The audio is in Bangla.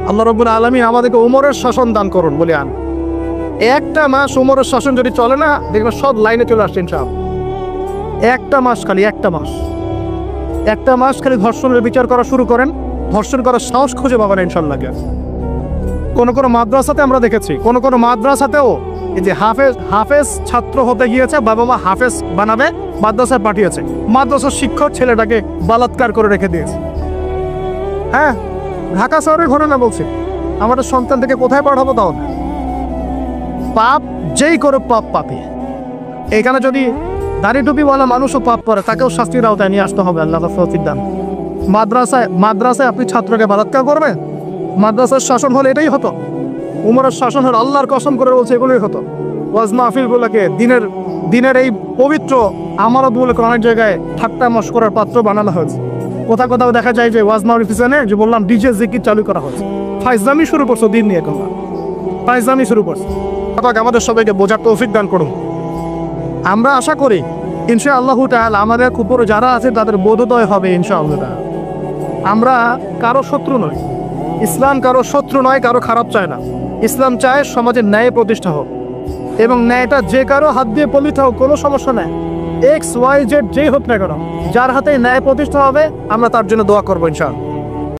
আল্লাহ রাব্বুল আলামিন আমাদেরকে উমরের শাসন দান করুন বলে আন। একটা মাস উমরের শাসন যদি চলে না, দেখবেন সব লাইনে চলে আসছে ইনশাআল্লাহ। একটা মাস খালি ধর্ষণের বিচার করা শুরু করেন, ধর্ষণ করার সাহস খুঁজে পাবেন ইনশাআল্লাহ। কোন মাদ্রাসাতে আমরা দেখেছি, কোন মাদ্রাসাতেও এই যে হাফেজ ছাত্র হতে গিয়েছে, বাবা মা হাফেজ বানাবে, মাদ্রাসায় পাঠিয়েছে, মাদ্রাসার শিক্ষক ছেলেটাকে বলাৎকার করে রেখে দিয়েছে। হ্যাঁ, ঢাকা শহরের ঘটনা বলছি। আমাদের সন্তান থেকে কোথায় পাঠাবো? তাও পাপ যেই করে পাপ পাপি। এখানে যদি দাড়ি টুপিওয়ালা মানুষও পাপ করে, তাকেও শাস্তির আওতায় নিয়ে আসতে হবে। আল্লাহ তৌফিক দান। মাদ্রাসায় আপনি ছাত্রকে বলাৎকার করবেন? মাদ্রাসার শাসন হলে এটাই হতো। উমরের শাসন হলে আল্লাহর কসম করে বলছে এগুলোই হতো। ওয়াজ মাহফিলগুলোকে দিনের এই পবিত্র আমানতগুলোকে অনেক জায়গায় ঠাট্টা মশকরার পাত্র বানানো হয়েছে। কোথাও দেখা যায় যে ওয়াজ মাহফিল পিছনে যে বললাম ডিজে জিকির চালু করা হয়েছে। ফাইজলামি শুরু করছো দিন নিয়ে, ফাইজলামি শুরু করছে। আমাদের সবাইকে বোঝার তৌফিক দান করুন। আমরা আশা করি ইনশাআল্লাহু তাআলা আমাদের উপরে যারা আছে তাদের বোধোদয় হবে ইনশাআল্লাহ। আমরা কারো শত্রু নই, ইসলাম কারো শত্রু নয়, কারো খারাপ চায় না। ইসলাম চায় সমাজের ন্যায় প্রতিষ্ঠা হোক, এবং ন্যায়টা যে কারো হাত দিয়ে পলিত হোক, কোনো সমস্যা নেই। XYZ যেই হোক না কেন, যার হাতে ন্যায় প্রতিষ্ঠা হবে আমরা তার জন্য দোয়া করবো ইনশাআল্লাহ।